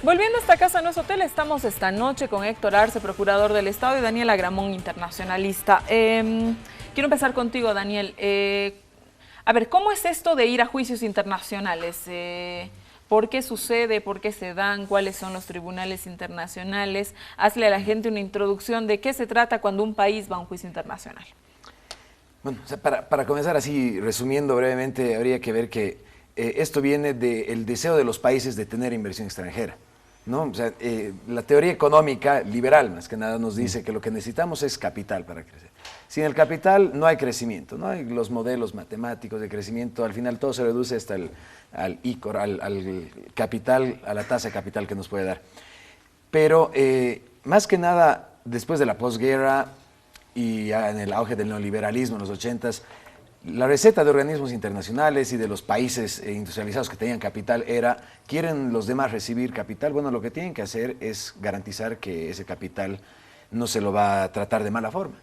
Volviendo a esta casa, no es hotel, estamos esta noche con Héctor Arce, procurador del Estado, y Daniel Agramón, internacionalista. Quiero empezar contigo, Daniel. A ver, ¿cómo es esto de ir a juicios internacionales? ¿Por qué sucede? ¿Por qué se dan? ¿Cuáles son los tribunales internacionales? Hazle a la gente una introducción de qué se trata cuando un país va a un juicio internacional. Bueno, o sea, para comenzar así, resumiendo brevemente, habría que ver que esto viene del deseo de los países de tener inversión extranjera, ¿no? O sea, la teoría económica liberal, más que nada, nos dice que lo que necesitamos es capital para crecer. Sin el capital no hay crecimiento, no hay los modelos matemáticos de crecimiento, al final todo se reduce hasta al ICOR, al capital, a la tasa de capital que nos puede dar. Pero más que nada, después de la posguerra y ya en el auge del neoliberalismo en los 80s, la receta de organismos internacionales y de los países industrializados que tenían capital era, ¿quieren los demás recibir capital? Bueno, lo que tienen que hacer es garantizar que ese capital no se lo va a tratar de mala forma.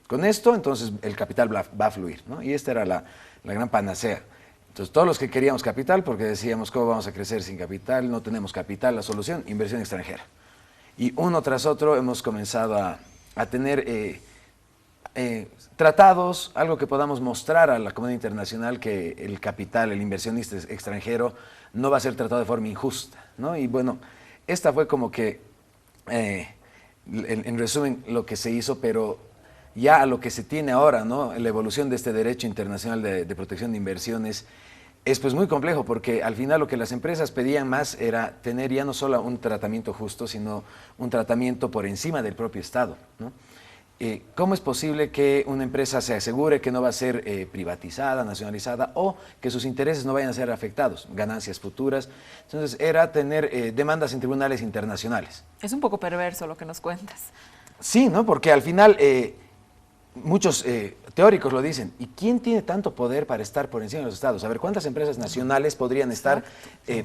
Con esto, entonces, el capital va a fluir, ¿no? Y esta era la gran panacea. Entonces, todos los que queríamos capital, porque decíamos, ¿cómo vamos a crecer sin capital? No tenemos capital, la solución, inversión extranjera. Y uno tras otro hemos comenzado a tener tratados, algo que podamos mostrar a la comunidad internacional que el capital, el inversionista extranjero, no va a ser tratado de forma injusta, ¿no? Y bueno, esta fue como que, en resumen, lo que se hizo, pero ya a lo que se tiene ahora, ¿no? La evolución de este derecho internacional de protección de inversiones es pues muy complejo, porque al final lo que las empresas pedían más era tener ya no solo un tratamiento justo, sino un tratamiento por encima del propio Estado, ¿no? ¿Cómo es posible que una empresa se asegure que no va a ser privatizada, nacionalizada, o que sus intereses no vayan a ser afectados, ganancias futuras? Entonces era tener demandas en tribunales internacionales. Es un poco perverso lo que nos cuentas. Sí, ¿no? Porque al final muchos teóricos lo dicen. ¿Y quién tiene tanto poder para estar por encima de los estados? A ver, ¿cuántas empresas nacionales podrían estar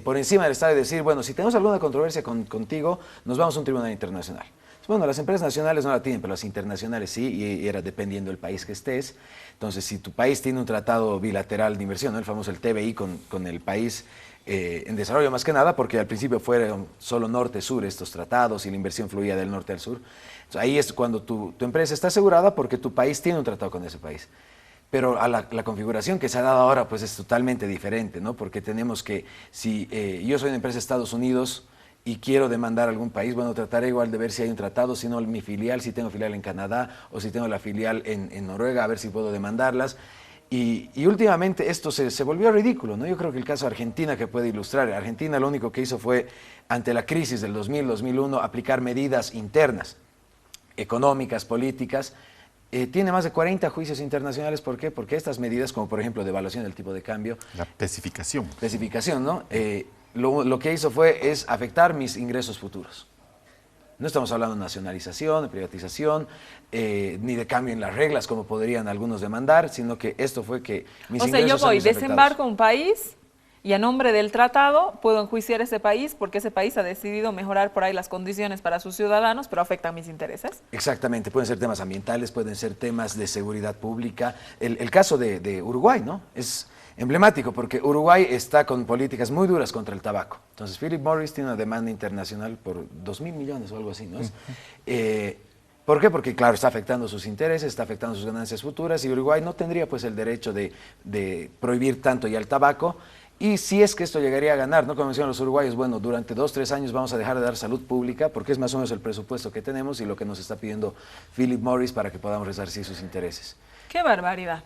por encima del estado y decir, bueno, si tenemos alguna controversia contigo, nos vamos a un tribunal internacional? Bueno, las empresas nacionales no la tienen, pero las internacionales sí, y era dependiendo del país que estés. Entonces, si tu país tiene un tratado bilateral de inversión, ¿no? El famoso el TBI con el país en desarrollo más que nada, porque al principio fueron solo norte-sur estos tratados y la inversión fluía del norte al sur. Entonces, ahí es cuando tu empresa está asegurada porque tu país tiene un tratado con ese país. Pero a la configuración que se ha dado ahora pues es totalmente diferente, ¿no? Porque tenemos que, si yo soy una empresa de Estados Unidos y quiero demandar a algún país, bueno, trataré igual de ver si hay un tratado, si no mi filial, si tengo filial en Canadá o si tengo la filial en Noruega, a ver si puedo demandarlas. Y últimamente esto se volvió ridículo, ¿no? Yo creo que el caso de Argentina que puede ilustrar, Argentina lo único que hizo fue, ante la crisis del 2000-2001, aplicar medidas internas, económicas, políticas. Tiene más de 40 juicios internacionales. ¿Por qué? Porque estas medidas, como por ejemplo devaluación del tipo de cambio. La especificación. Especificación, ¿no? Lo que hizo es afectar mis ingresos futuros. No estamos hablando de nacionalización, de privatización, ni de cambio en las reglas, como podrían algunos demandar, sino que esto fue que mis ingresos. O sea, yo voy, son desembarco a un país y a nombre del tratado puedo enjuiciar ese país porque ese país ha decidido mejorar por ahí las condiciones para sus ciudadanos, pero afectan mis intereses. Exactamente, pueden ser temas ambientales, pueden ser temas de seguridad pública. El caso de Uruguay, ¿no? Es emblemático porque Uruguay está con políticas muy duras contra el tabaco. Entonces Philip Morris tiene una demanda internacional por 2.000 millones o algo así, ¿no? ¿Por qué? Porque claro, está afectando sus intereses, está afectando sus ganancias futuras y Uruguay no tendría pues el derecho de prohibir tanto ya el tabaco. Y si es que esto llegaría a ganar, ¿no? Como mencionan los uruguayos, bueno, durante 2-3 años vamos a dejar de dar salud pública porque es más o menos el presupuesto que tenemos y lo que nos está pidiendo Philip Morris para que podamos resarcir sus intereses. ¡Qué barbaridad!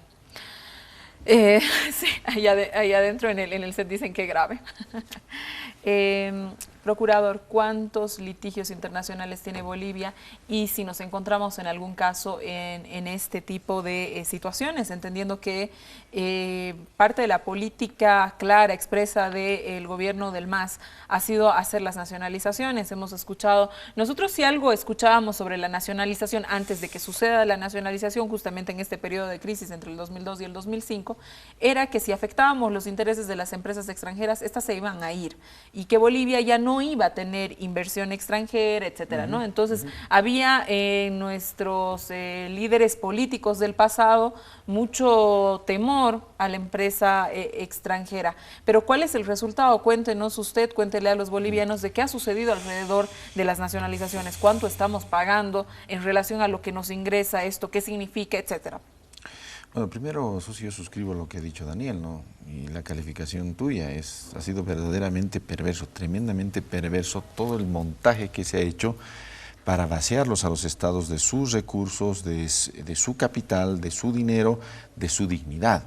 Sí, ahí adentro en el set dicen que grave. Procurador, ¿cuántos litigios internacionales tiene Bolivia? Y si nos encontramos en algún caso en este tipo de situaciones, entendiendo que parte de la política clara, expresa del gobierno del MAS ha sido hacer las nacionalizaciones. Hemos escuchado, nosotros si algo escuchábamos sobre la nacionalización antes de que suceda la nacionalización, justamente en este periodo de crisis entre el 2002 y el 2005, era que si afectábamos los intereses de las empresas extranjeras, estas se iban a ir y que Bolivia ya no no iba a tener inversión extranjera, etcétera, ¿no? Entonces, había en nuestros líderes políticos del pasado mucho temor a la empresa extranjera. Pero ¿cuál es el resultado? Cuéntenos usted, cuéntele a los bolivianos de qué ha sucedido alrededor de las nacionalizaciones, cuánto estamos pagando en relación a lo que nos ingresa esto, qué significa, etcétera. Bueno, primero, Susi, yo suscribo lo que ha dicho Daniel, ¿no? Y la calificación tuya ha sido verdaderamente perverso, tremendamente perverso todo el montaje que se ha hecho para vaciarlos a los estados de sus recursos, de su capital, de su dinero, de su dignidad.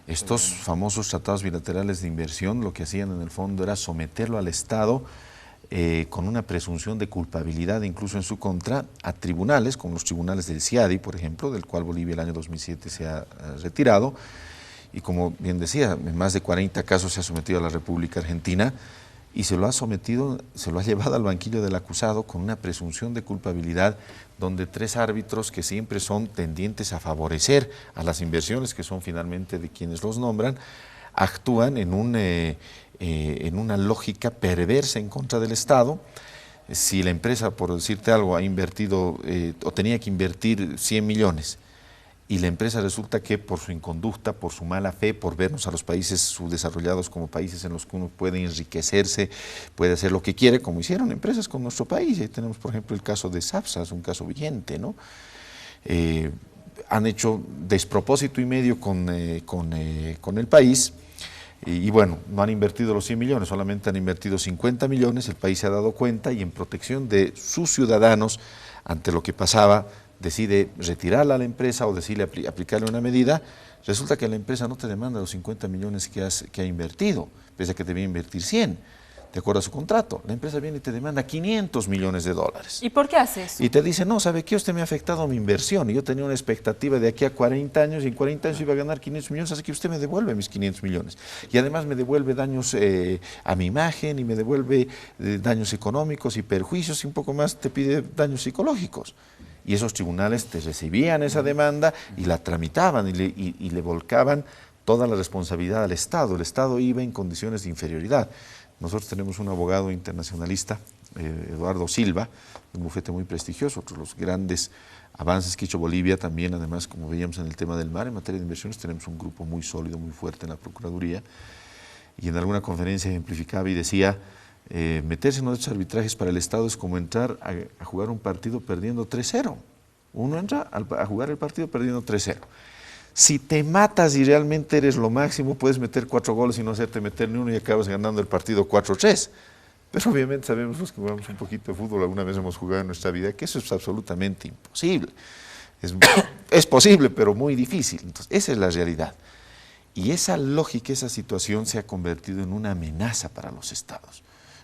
Estos famosos tratados bilaterales de inversión lo que hacían en el fondo era someterlo al Estado con una presunción de culpabilidad incluso en su contra a tribunales, como los tribunales del CIADI, por ejemplo, del cual Bolivia el año 2007 se ha retirado, y como bien decía, en más de 40 casos se ha sometido a la República Argentina y se lo ha llevado al banquillo del acusado con una presunción de culpabilidad donde 3 árbitros que siempre son tendientes a favorecer a las inversiones, que son finalmente de quienes los nombran, actúan en una lógica perversa en contra del Estado. Si la empresa, por decirte algo, ha invertido o tenía que invertir 100 millones y la empresa resulta que por su inconducta, por su mala fe, por vernos a los países subdesarrollados como países en los que uno puede enriquecerse, puede hacer lo que quiere, como hicieron empresas con nuestro país. Ahí tenemos, por ejemplo, el caso de Sapsa, es un caso vigente, ¿no? Han hecho despropósito y medio con el país. Y bueno, no han invertido los 100 millones, solamente han invertido 50 millones, el país se ha dado cuenta y en protección de sus ciudadanos ante lo que pasaba, decide retirarla a la empresa o decide aplicarle una medida. Resulta que la empresa no te demanda los 50 millones que ha invertido, pese a que debía invertir 100, de acuerdo a su contrato. La empresa viene y te demanda 500 millones de dólares. ¿Y por qué hace eso? Y te dice, no, ¿sabe qué? Usted me ha afectado mi inversión y yo tenía una expectativa de aquí a 40 años y en 40 años iba a ganar 500 millones, así que usted me devuelve mis 500 millones. Y además me devuelve daños a mi imagen y me devuelve daños económicos y perjuicios y un poco más te pide daños psicológicos. Y esos tribunales te recibían esa demanda y la tramitaban y le volcaban toda la responsabilidad al Estado. El Estado iba en condiciones de inferioridad. Nosotros tenemos un abogado internacionalista, Eduardo Silva, un bufete muy prestigioso, otro de los grandes avances que ha hecho Bolivia también, además, como veíamos en el tema del mar, en materia de inversiones, tenemos un grupo muy sólido, muy fuerte en la Procuraduría, y en alguna conferencia ejemplificaba y decía, meterse en estos arbitrajes para el Estado es como entrar a jugar un partido perdiendo 3-0. Uno entra a jugar el partido perdiendo 3-0. Si te matas y realmente eres lo máximo, puedes meter 4 goles y no hacerte meter ni uno y acabas ganando el partido 4-3. Pero obviamente sabemos los que jugamos un poquito de fútbol, alguna vez hemos jugado en nuestra vida, que eso es absolutamente imposible. Es posible, pero muy difícil. Entonces, esa es la realidad. Y esa lógica, esa situación se ha convertido en una amenaza para los estados.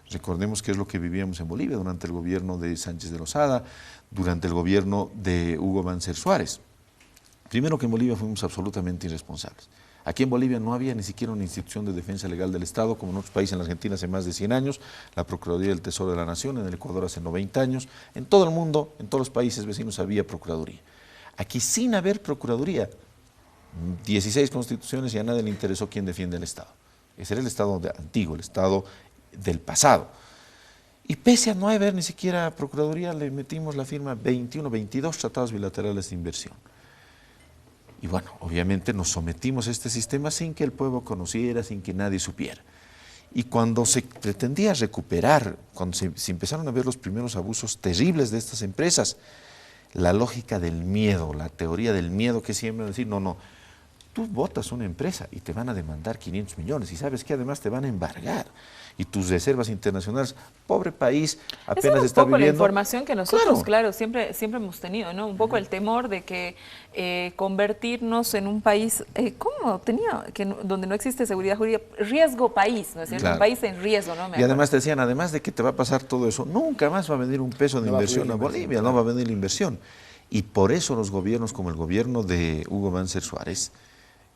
Recordemos que es lo que vivíamos en Bolivia durante el gobierno de Sánchez de Lozada, durante el gobierno de Hugo Banzer Suárez. Primero que en Bolivia fuimos absolutamente irresponsables. Aquí en Bolivia no había ni siquiera una institución de defensa legal del Estado, como en otros países, en la Argentina hace más de 100 años, la Procuraduría del Tesoro de la Nación, en el Ecuador hace 90 años. En todo el mundo, en todos los países vecinos había Procuraduría. Aquí sin haber Procuraduría, 16 constituciones y a nadie le interesó quién defiende el Estado. Ese era el Estado antiguo, el Estado del pasado. Y pese a no haber ni siquiera Procuraduría, le metimos la firma 21, 22 tratados bilaterales de inversión. Y bueno, obviamente nos sometimos a este sistema sin que el pueblo conociera, sin que nadie supiera. Y cuando se pretendía recuperar, cuando se empezaron a ver los primeros abusos terribles de estas empresas, la lógica del miedo, la teoría del miedo que siempre decir, no, tú votas una empresa y te van a demandar 500 millones y sabes que además te van a embargar. Y tus reservas internacionales, pobre país, apenas está viviendo. Es un poco la información que nosotros, claro, siempre hemos tenido, ¿no? Un poco el temor de que convertirnos en un país, donde no existe seguridad jurídica, riesgo país, ¿no es cierto? Claro. Un país en riesgo, ¿no? Y además te decían, además de que te va a pasar todo eso, nunca más va a venir un peso de inversión a Bolivia, no va a venir la inversión. Y por eso los gobiernos, como el gobierno de Hugo Banzer Suárez,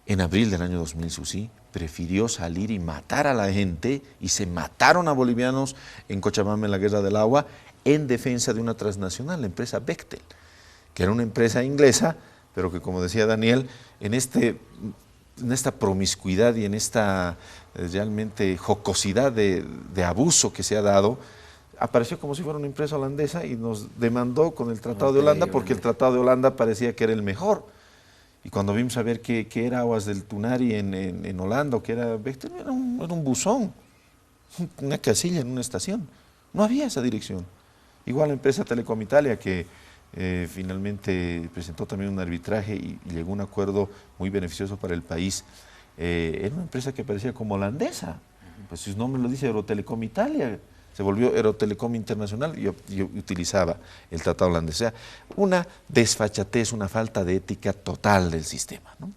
en abril del año 2000, Susi, prefirió salir y matar a la gente y se mataron a bolivianos en Cochabamba en la Guerra del Agua en defensa de una transnacional, la empresa Bechtel, que era una empresa inglesa, pero que como decía Daniel, en este en esta promiscuidad y en esta realmente jocosidad de abuso que se ha dado, apareció como si fuera una empresa holandesa y nos demandó con el Tratado de Holanda porque el Tratado de Holanda parecía que era el mejor. Y cuando vimos a ver que era Aguas del Tunari en Holanda o que era Bechtel, era un buzón, una casilla en una estación. No había esa dirección. Igual la empresa Telecom Italia que finalmente presentó también un arbitraje y llegó a un acuerdo muy beneficioso para el país. Era una empresa que parecía como holandesa. Pues su nombre lo dice Eurotelecom Italia. Se volvió Eurotelecom Internacional y utilizaba el tratado holandés. O sea, una desfachatez, una falta de ética total del sistema, ¿no?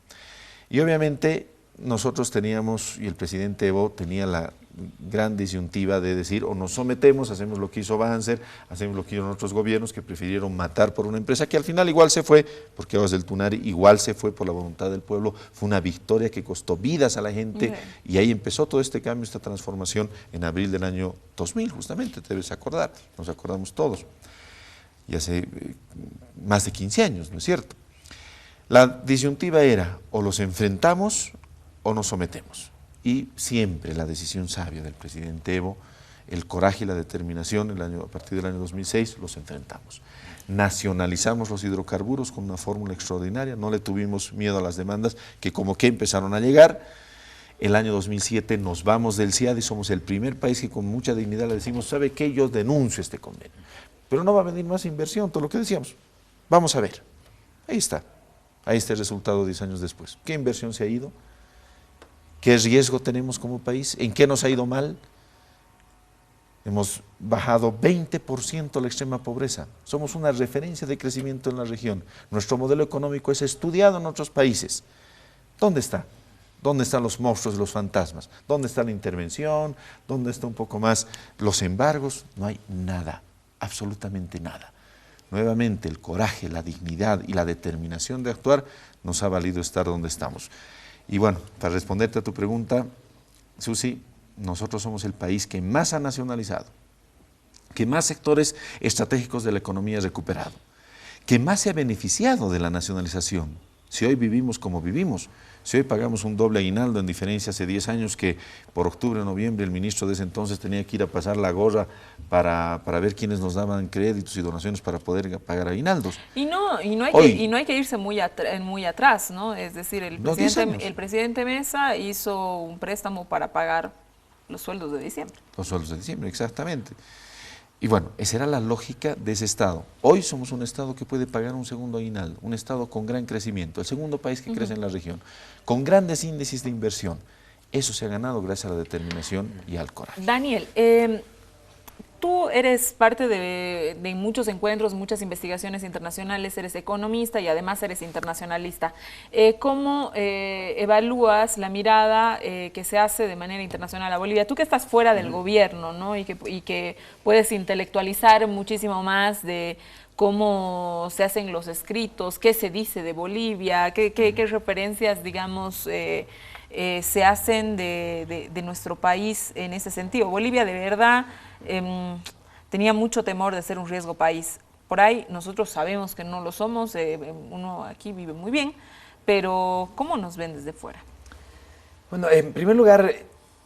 Y obviamente nosotros teníamos, y el presidente Evo tenía la gran disyuntiva de decir o nos sometemos, hacemos lo que hizo Banzer, hacemos lo que hicieron otros gobiernos que prefirieron matar por una empresa que al final igual se fue, porque Aguas del Tunari igual se fue por la voluntad del pueblo, fue una victoria que costó vidas a la gente y ahí empezó todo este cambio, esta transformación en abril del año 2000 justamente, te debes acordar, nos acordamos todos, y hace más de 15 años, ¿no es cierto? La disyuntiva era o los enfrentamos o nos sometemos. Y siempre la decisión sabia del presidente Evo, el coraje y la determinación, a partir del año 2006 los enfrentamos. Nacionalizamos los hidrocarburos con una fórmula extraordinaria, no le tuvimos miedo a las demandas que como que empezaron a llegar. El año 2007 nos vamos del CIAD y somos el primer país que con mucha dignidad le decimos, ¿sabe qué? Yo denuncio este convenio. Pero no va a venir más inversión, todo lo que decíamos. Vamos a ver. Ahí está. Ahí está el resultado 10 años después. ¿Qué inversión se ha ido? ¿Qué riesgo tenemos como país? ¿En qué nos ha ido mal? Hemos bajado 20% la extrema pobreza. Somos una referencia de crecimiento en la región. Nuestro modelo económico es estudiado en otros países. ¿Dónde está? ¿Dónde están los monstruos y los fantasmas? ¿Dónde está la intervención? ¿Dónde está un poco más los embargos? No hay nada, absolutamente nada. Nuevamente el coraje, la dignidad y la determinación de actuar nos ha valido estar donde estamos. Y bueno, para responderte a tu pregunta, Susi, nosotros somos el país que más ha nacionalizado, que más sectores estratégicos de la economía ha recuperado, que más se ha beneficiado de la nacionalización. Si hoy vivimos como vivimos, si hoy pagamos un doble aguinaldo, en diferencia hace 10 años que por octubre o noviembre el ministro de ese entonces tenía que ir a pasar la gorra para ver quiénes nos daban créditos y donaciones para poder pagar aguinaldos. Y no hay que irse muy atrás, ¿no? Es decir, el presidente Mesa hizo un préstamo para pagar los sueldos de diciembre. Los sueldos de diciembre, exactamente. Y bueno, esa era la lógica de ese Estado. Hoy somos un Estado que puede pagar un segundo aguinaldo, un Estado con gran crecimiento, el segundo país que crece en la región, con grandes índices de inversión. Eso se ha ganado gracias a la determinación y al coraje. Daniel, tú eres parte de muchos encuentros, muchas investigaciones internacionales, eres economista y además eres internacionalista. ¿Cómo evalúas la mirada que se hace de manera internacional a Bolivia? Tú que estás fuera del gobierno, ¿no? y que puedes intelectualizar muchísimo más de cómo se hacen los escritos, qué se dice de Bolivia, qué referencias, digamos, se hacen de nuestro país en ese sentido. Bolivia de verdad tenía mucho temor de ser un riesgo país. Por ahí nosotros sabemos que no lo somos, uno aquí vive muy bien, pero ¿cómo nos ven desde fuera? Bueno, en primer lugar,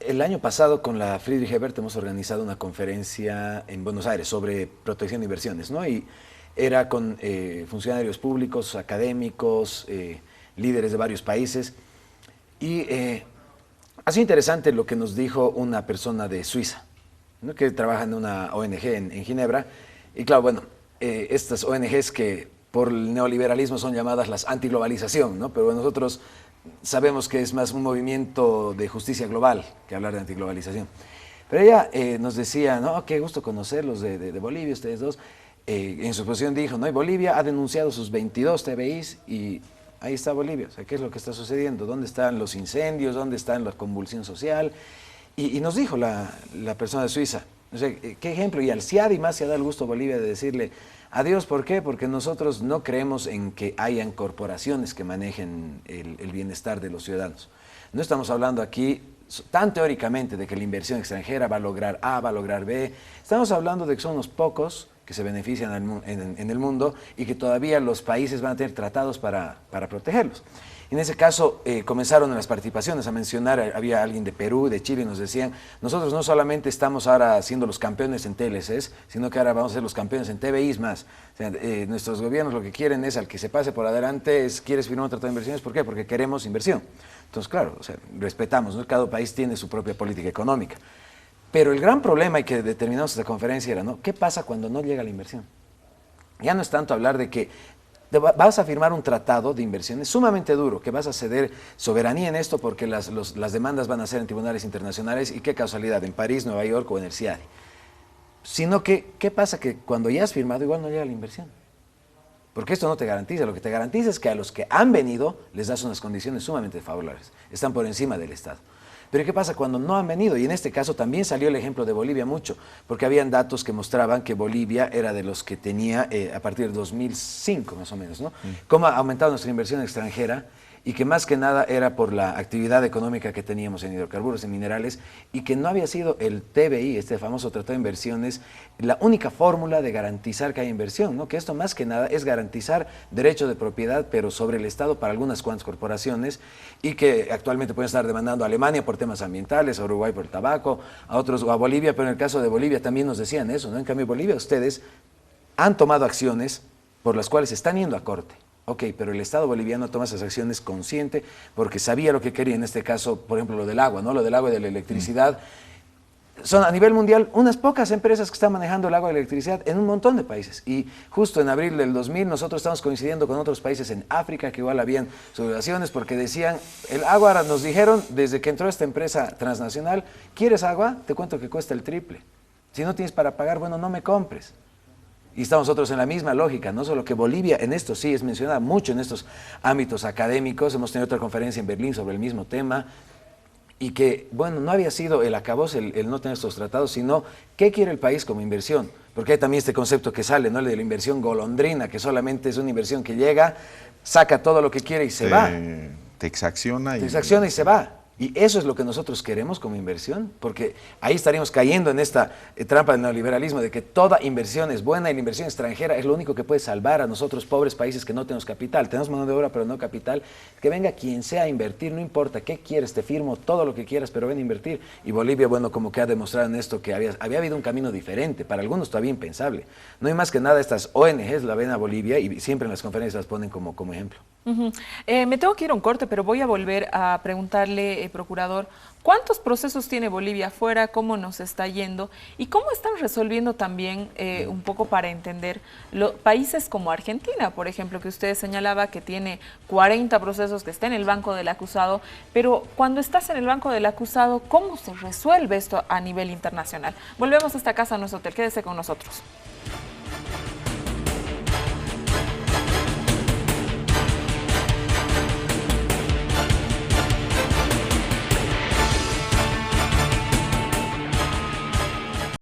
el año pasado con la Friedrich Ebert hemos organizado una conferencia en Buenos Aires sobre protección de inversiones, ¿no? Y era con funcionarios públicos, académicos, líderes de varios países. Y ha sido interesante lo que nos dijo una persona de Suiza, ¿no? Que trabaja en una ONG en Ginebra. Y claro, bueno, estas ONGs que por el neoliberalismo son llamadas las antiglobalización, ¿no? Pero nosotros sabemos que es más un movimiento de justicia global que hablar de antiglobalización. Pero ella nos decía, no, qué gusto conocerlos de Bolivia, ustedes dos. En su exposición dijo, ¿no? Y Bolivia ha denunciado sus 22 TBIs y ahí está Bolivia. O sea, ¿qué es lo que está sucediendo? ¿Dónde están los incendios? ¿Dónde está la convulsión social? Y nos dijo la persona de Suiza, o sea, ¿qué ejemplo? Y al CIAD y más se ha dado el gusto a Bolivia de decirle adiós. ¿Por qué? Porque nosotros no creemos en que hayan corporaciones que manejen el bienestar de los ciudadanos. No estamos hablando aquí tan teóricamente de que la inversión extranjera va a lograr A, va a lograr B. Estamos hablando de que son unos pocos que se benefician en el mundo y que todavía los países van a tener tratados para protegerlos. En ese caso, comenzaron las participaciones a mencionar, había alguien de Perú, de Chile, y nos decían, nosotros no solamente estamos ahora siendo los campeones en TLCs, sino que ahora vamos a ser los campeones en TBIs más. O sea, nuestros gobiernos lo que quieren es, al que se pase por adelante, ¿quieres firmar un tratado de inversiones? ¿Por qué? Porque queremos inversión. Entonces, claro, o sea, respetamos, ¿no? Cada país tiene su propia política económica. Pero el gran problema, y que determinamos esta conferencia, era, ¿no? ¿Qué pasa cuando no llega la inversión? Ya no es tanto hablar de que vas a firmar un tratado de inversiones sumamente duro, que vas a ceder soberanía en esto porque las demandas van a ser en tribunales internacionales, y qué casualidad, en París, Nueva York o en el CIADI. Sino que, ¿qué pasa? Que cuando ya has firmado igual no llega la inversión. Porque esto no te garantiza, lo que te garantiza es que a los que han venido les das unas condiciones sumamente favorables, están por encima del Estado. Pero ¿qué pasa cuando no han venido? Y en este caso también salió el ejemplo de Bolivia mucho, porque habían datos que mostraban que Bolivia era de los que tenía, a partir de 2005 más o menos, ¿no? Cómo ha aumentado nuestra inversión extranjera, y que más que nada era por la actividad económica que teníamos en hidrocarburos, en minerales, y que no había sido el TBI, este famoso Tratado de Inversiones, la única fórmula de garantizar que haya inversión, ¿no? Que esto más que nada es garantizar derecho de propiedad, pero sobre el Estado para algunas cuantas corporaciones, y que actualmente pueden estar demandando a Alemania por temas ambientales, a Uruguay por el tabaco, a otros, o a Bolivia, pero en el caso de Bolivia también nos decían eso, ¿no? En cambio, Bolivia, ustedes han tomado acciones por las cuales están yendo a corte. Ok, pero el Estado boliviano toma esas acciones consciente porque sabía lo que quería, en este caso, por ejemplo, lo del agua, ¿no? Lo del agua y de la electricidad. Son a nivel mundial unas pocas empresas que están manejando el agua y la electricidad en un montón de países. Y justo en abril del 2000 nosotros estamos coincidiendo con otros países en África que igual habían sublevaciones porque decían, el agua, nos dijeron desde que entró esta empresa transnacional, ¿quieres agua? Te cuento que cuesta el triple. Si no tienes para pagar, bueno, no me compres. Y estamos nosotros en la misma lógica, no solo que Bolivia en esto sí es mencionada mucho en estos ámbitos académicos, hemos tenido otra conferencia en Berlín sobre el mismo tema, y que, bueno, no había sido el acabose el no tener estos tratados, sino qué quiere el país como inversión, porque hay también este concepto que sale, ¿no? El de la inversión golondrina, que solamente es una inversión que llega, saca todo lo que quiere y se va. Te exacciona y se va. Y eso es lo que nosotros queremos como inversión, porque ahí estaríamos cayendo en esta trampa del neoliberalismo de que toda inversión es buena y la inversión extranjera es lo único que puede salvar a nosotros pobres países que no tenemos capital. Tenemos mano de obra pero no capital. Que venga quien sea a invertir, no importa qué quieres, te firmo todo lo que quieras, pero ven a invertir. Y Bolivia, bueno, como que ha demostrado en esto que había habido un camino diferente, para algunos todavía impensable. No hay más que nada, estas ONGs la ven a Bolivia y siempre en las conferencias las ponen como ejemplo. Me tengo que ir a un corte, pero voy a volver a preguntarle, procurador, ¿cuántos procesos tiene Bolivia afuera? ¿Cómo nos está yendo? ¿Y cómo están resolviendo también, un poco para entender, países como Argentina, por ejemplo, que usted señalaba que tiene 40 procesos, que está en el banco del acusado, pero cuando estás en el banco del acusado, ¿cómo se resuelve esto a nivel internacional? Volvemos a esta casa, a nuestro hotel. Quédese con nosotros.